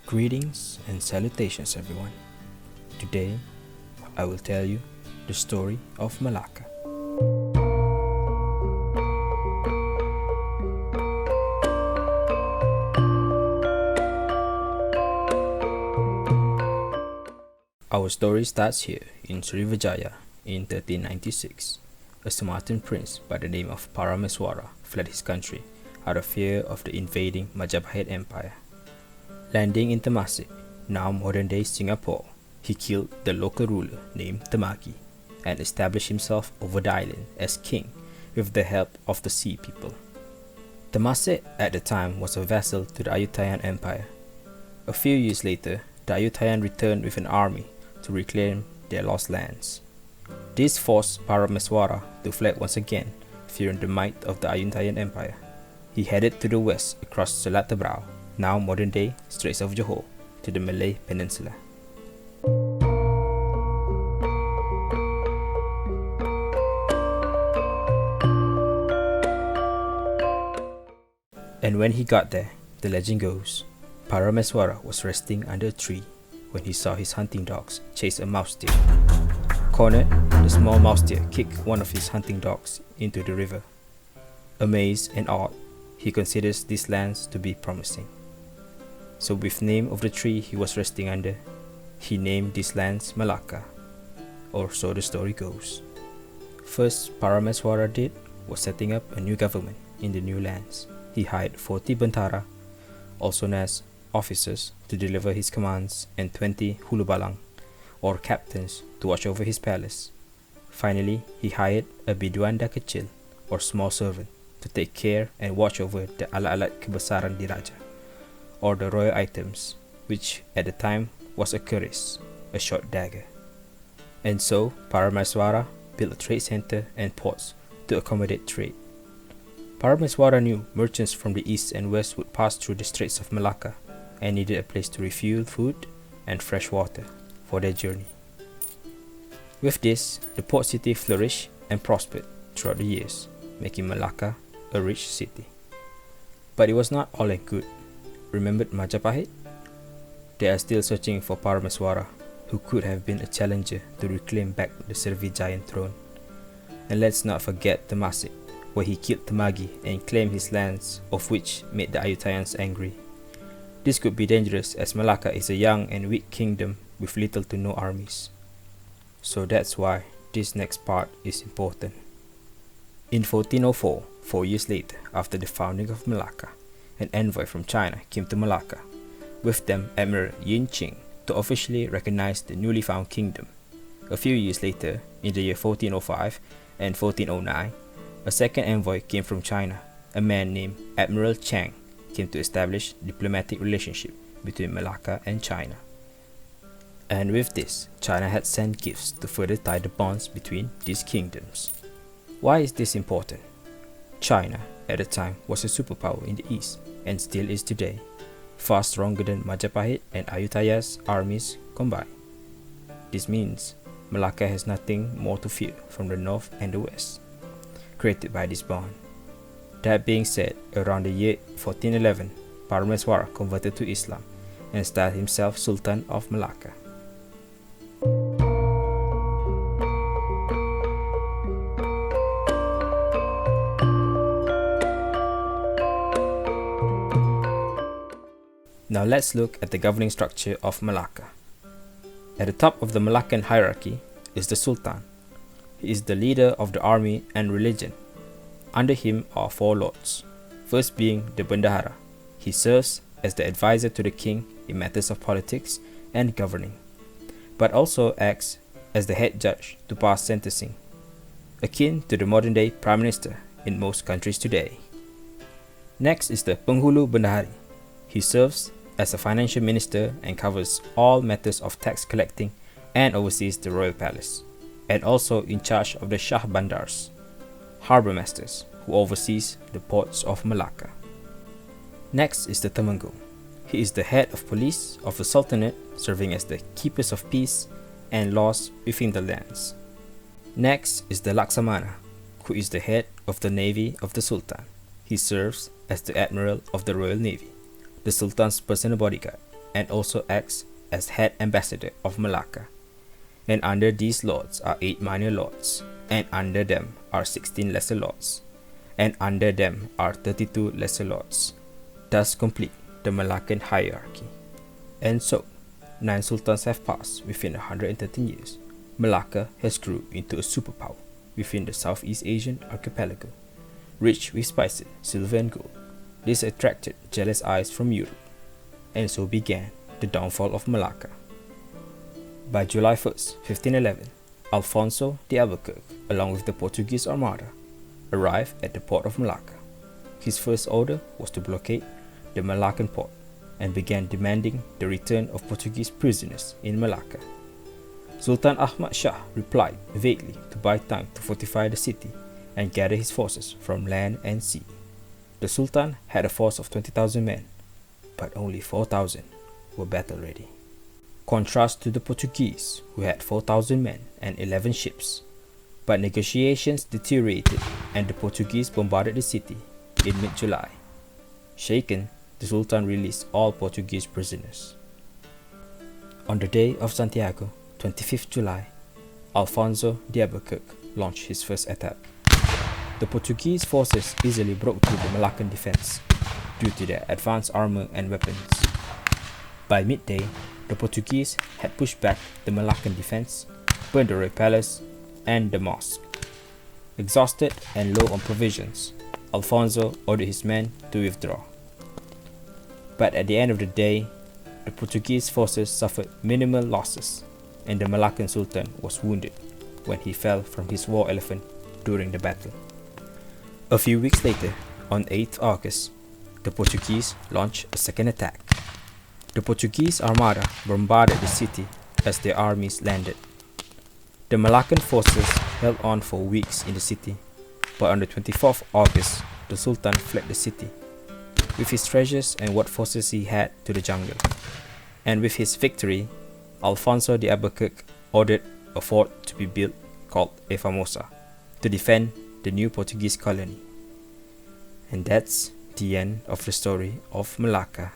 Greetings and salutations, everyone. Today, I will tell you the story of Malacca. Our story starts here in Srivijaya in 1396. A Sumatran prince by the name of Parameswara fled his country out of fear of the invading Majapahit Empire. Landing in Temasek, now modern-day Singapore, he killed the local ruler named Temagi and established himself over the island as king with the help of the sea people. Temasek at the time was a vassal to the Ayutthayan Empire. A few years later, the Ayutthayan returned with an army to reclaim their lost lands. This forced Parameswara to flee once again, fearing the might of the Ayutthayan Empire. He headed to the west across Selat Tebrau, now modern-day Straits of Johor, to the Malay Peninsula. And when he got there, the legend goes, Parameswara was resting under a tree when he saw his hunting dogs chase a mouse deer. Cornered, the small mouse deer kicked one of his hunting dogs into the river. Amazed and awed, he considers these lands to be promising. So with the name of the tree he was resting under, he named these lands Malacca, or so the story goes. First Parameswara did was setting up a new government in the new lands. He hired 40 Bantara, also known as officers, to deliver his commands and 20 Hulubalang, or captains, to watch over his palace. Finally, he hired a Biduanda Kecil, or small servant, to take care and watch over the alat-alat kebesaran diraja, or the royal items, which at the time was a keris, a short dagger. And so, Parameswara built a trade center and ports to accommodate trade. Parameswara knew merchants from the east and west would pass through the Straits of Malacca and needed a place to refuel food and fresh water for their journey. With this, the port city flourished and prospered throughout the years, making Malacca a rich city. But it was not all that good. Remembered Majapahit? They are still searching for Parameswara, who could have been a challenger to reclaim back the Srivijayan throne. And let's not forget Temasek, where he killed Temagi and claimed his lands, of which made the Ayutthayans angry. This could be dangerous as Malacca is a young and weak kingdom with little to no armies. So that's why this next part is important. In 1404, 4 years later after the founding of Malacca, an envoy from China came to Malacca, with them Admiral Yin Qing, to officially recognize the newly found kingdom. A few years later, in the year 1405 and 1409, a second envoy came from China. A man named Admiral Chang came to establish diplomatic relationship between Malacca and China. And with this, China had sent gifts to further tie the bonds between these kingdoms. Why is this important? China, at the time, was a superpower in the east and still is today, far stronger than Majapahit and Ayutthaya's armies combined. This means Malacca has nothing more to fear from the north and the west, created by this bond. That being said, around the year 1411, Parameswara converted to Islam and styled himself Sultan of Malacca. Now let's look at the governing structure of Malacca. At the top of the Malaccan hierarchy is the Sultan. He is the leader of the army and religion. Under him are 4 lords, first being the Bendahara. He serves as the advisor to the king in matters of politics and governing, but also acts as the head judge to pass sentencing, akin to the modern-day prime minister in most countries today. Next is the Penghulu Bendahari. He serves as a financial minister and covers all matters of tax collecting and oversees the royal palace, and also in charge of the Shah Bandars, harbor masters, who oversees the ports of Malacca. Next is the Temenggung. He is the head of police of the Sultanate, serving as the keepers of peace and laws within the lands. Next is the Laksamana, who is the head of the navy of the Sultan. He serves as the admiral of the Royal Navy, the Sultan's personal bodyguard, and also acts as head ambassador of Malacca. And under these lords are 8 minor lords, and under them are 16 lesser lords, and under them are 32 lesser lords, thus complete the Malaccan hierarchy. And so, 9 sultans have passed within 113 years. Malacca has grew into a superpower within the Southeast Asian archipelago, rich with spices, silver and gold. This attracted jealous eyes from Europe, and so began the downfall of Malacca. By July 1st, 1511, Alfonso de Albuquerque, along with the Portuguese Armada, arrived at the port of Malacca. His first order was to blockade the Malaccan port and began demanding the return of Portuguese prisoners in Malacca. Sultan Ahmad Shah replied vaguely to buy time to fortify the city and gather his forces from land and sea. The Sultan had a force of 20,000 men, but only 4,000 were battle ready. Contrast to the Portuguese, who had 4,000 men and 11 ships. But negotiations deteriorated and the Portuguese bombarded the city in mid-July. Shaken, the Sultan released all Portuguese prisoners. On the day of Santiago, 25th July, Alfonso de Albuquerque launched his first attack. The Portuguese forces easily broke through the Malaccan defense due to their advanced armor and weapons. By midday, the Portuguese had pushed back the Malaccan defense, burned the royal palace and the mosque. Exhausted and low on provisions, Alfonso ordered his men to withdraw. But at the end of the day, the Portuguese forces suffered minimal losses, and the Malaccan Sultan was wounded when he fell from his war elephant during the battle. A few weeks later, on 8th August, the Portuguese launched a second attack. The Portuguese Armada bombarded the city as their armies landed. The Malaccan forces held on for weeks in the city, but on the 24th August, the Sultan fled the city, with his treasures and what forces he had to the jungle. And with his victory, Alfonso de Albuquerque ordered a fort to be built called A Famosa to defend the new Portuguese colony. And that's the end of the story of Malacca.